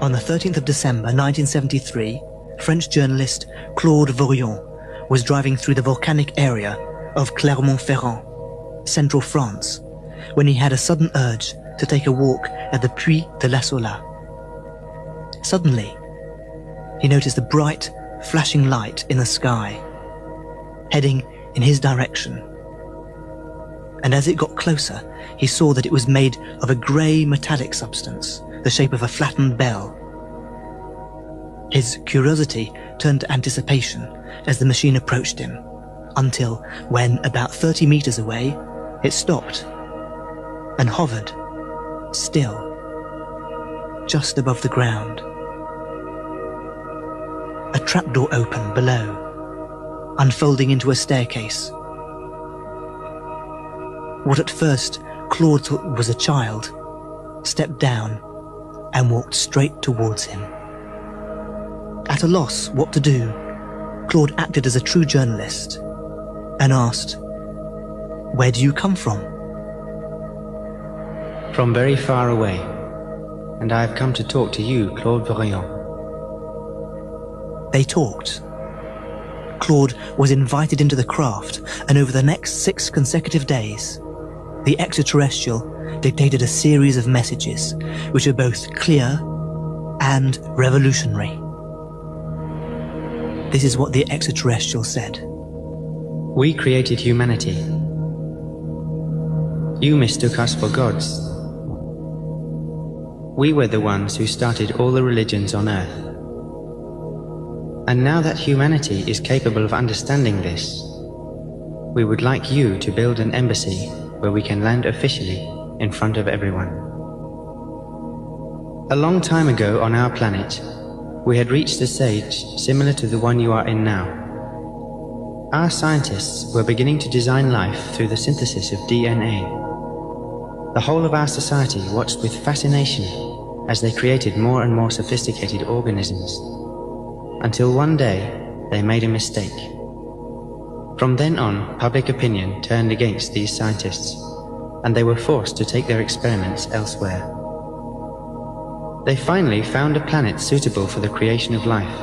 On the 13th of December 1973, French journalist Claude Vorion was driving through the volcanic area of Clermont-Ferrand, central France, when he had a sudden urge to take a walk at the Puy de la Sola. Suddenly, he noticed a bright, flashing light in the sky, heading in his direction. And as it got closer, he saw that it was made of a grey metallic substance, the shape of a flattened bell. His curiosity turned to anticipation as the machine approached him, until when, about 30 meters away, it stopped and hovered, still, just above the ground. A trapdoor opened below, unfolding into a staircase. What at first Claude thought was a child stepped down and walked straight towards him. At a loss what to do, Claude acted as a true journalist and asked, "Where do you come from?" From very far away, and I have come to talk to you, Claude Vorion. They talked. Claude was invited into the craft, and over the next 6 consecutive days, the extraterrestrial dictated a series of messages which were both clear and revolutionary. This is what the extraterrestrial said. We created humanity. You mistook us for gods. We were the ones who started all the religions on Earth. And now that humanity is capable of understanding this, we would like you to build an embassy where we can land officially in front of everyone. A long time ago on our planet, we had reached a stage similar to the one you are in now. Our scientists were beginning to design life through the synthesis of DNA. The whole of our society watched with fascination as they created more and more sophisticated organisms, until one day they made a mistake. From then on, public opinion turned against these scientists, and they were forced to take their experiments elsewhere. They finally found a planet suitable for the creation of life.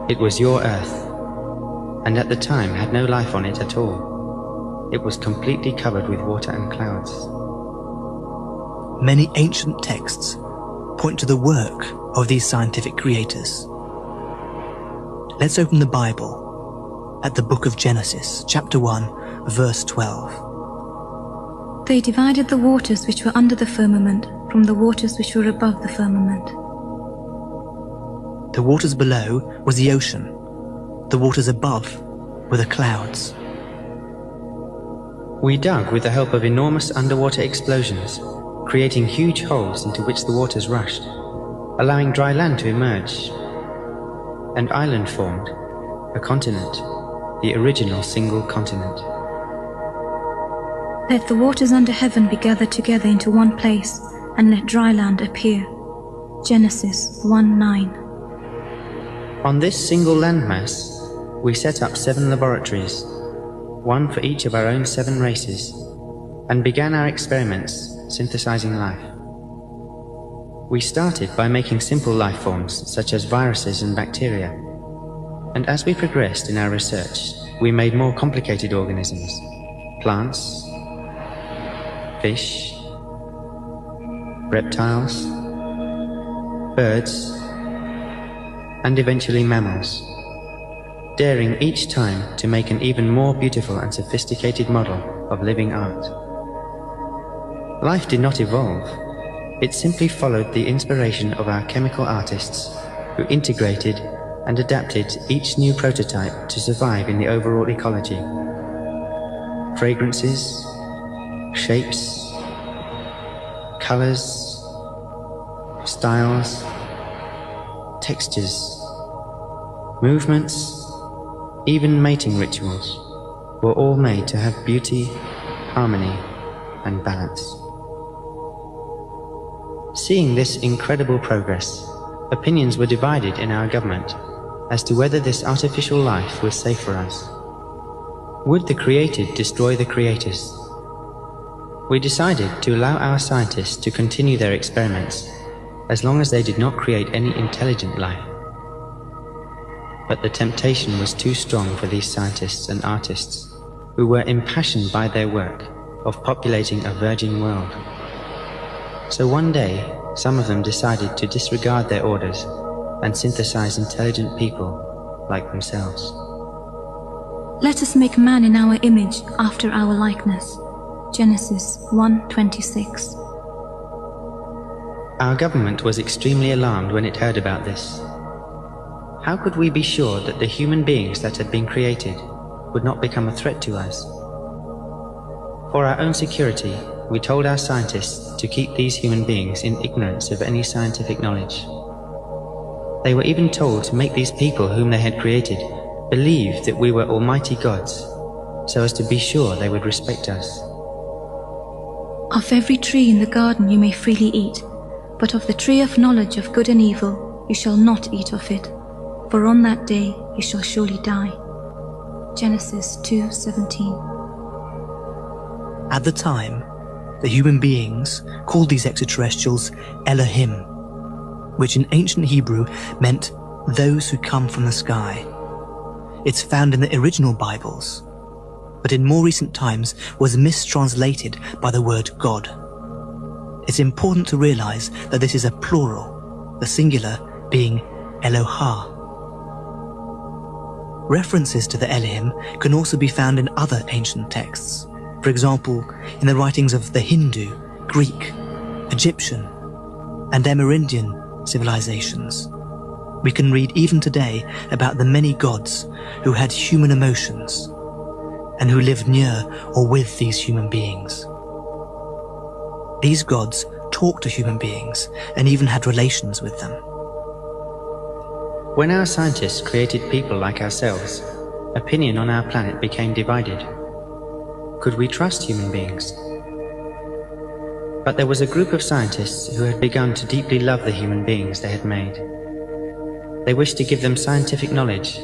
It was your Earth, and at the time had no life on it at all. It was completely covered with water and clouds. Many ancient texts point to the work of these scientific creators. Let's open the Bible at the book of Genesis, chapter 1, verse 12. They divided the waters which were under the firmament from the waters which were above the firmament. The waters below was the ocean. The waters above were the clouds. We dug with the help of enormous underwater explosions, creating huge holes into which the waters rushed, allowing dry land to emerge. An island formed, a continent, the original single continent. Let the waters under heaven be gathered together into one place, and let dry land appear. Genesis 1:9. On this single landmass, we set up 7 laboratories, one for each of our own 7 races, and began our experiments synthesizing life. We started by making simple life forms such as viruses and bacteria, and as we progressed in our research, we made more complicated organisms, plants, fish, reptiles, birds, and eventually mammals, daring each time to make an even more beautiful and sophisticated model of living art. Life did not evolve. It simply followed the inspiration of our chemical artists, who integrated and adapted each new prototype to survive in the overall ecology. Fragrances, shapes, colors, styles, textures, movements, even mating rituals were all made to have beauty, harmony, and balance. Seeing this incredible progress, opinions were divided in our government as to whether this artificial life was safe for us. Would the created destroy the creators? We decided to allow our scientists to continue their experiments, as long as they did not create any intelligent life. But the temptation was too strong for these scientists and artists, who were impassioned by their work of populating a virgin world. So one day, some of them decided to disregard their orders and synthesize intelligent people like themselves. Let us make man in our image, after our likeness. Genesis 1:26. Our government was extremely alarmed when it heard about this. How could we be sure that the human beings that had been created would not become a threat to us? For our own security, we told our scientists to keep these human beings in ignorance of any scientific knowledge. They were even told to make these people whom they had created believe that we were almighty gods, so as to be sure they would respect us. Of every tree in the garden you may freely eat, but of the tree of knowledge of good and evil you shall not eat of it, for on that day you shall surely die. Genesis 2:17. At the time, the human beings called these extraterrestrials Elohim, which in ancient Hebrew meant those who come from the sky. It's found in the original Bibles, but in more recent times was mistranslated by the word God. It's important to realize that this is a plural, the singular being Elohah. References to the Elohim can also be found in other ancient texts. For example, in the writings of the Hindu, Greek, Egyptian, and Amerindian civilizations. We can read even today about the many gods who had human emotions and who lived near or with these human beings. These gods talked to human beings and even had relations with them. When our scientists created people like ourselves, opinion on our planet became divided. Could we trust human beings? But there was a group of scientists who had begun to deeply love the human beings they had made. They wished to give them scientific knowledge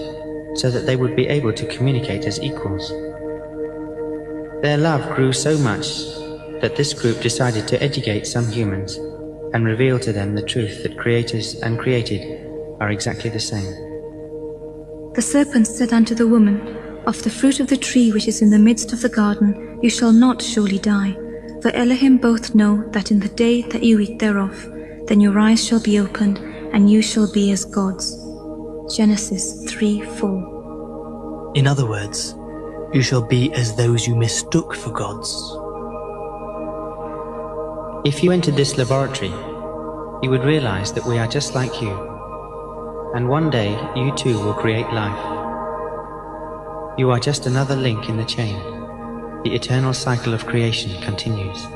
so that they would be able to communicate as equals. Their love grew so much that this group decided to educate some humans and reveal to them the truth that creators and created are exactly the same. The serpent said unto the woman, Of the fruit of the tree which is in the midst of the garden you shall not surely die, for Elohim both know that in the day that you eat thereof, then your eyes shall be opened, and you shall be as gods. Genesis 3:4. In other words, you shall be as those you mistook for gods. If you entered this laboratory, you would realize that we are just like you, and one day you too will create life. You are just another link in the chain. The eternal cycle of creation continues.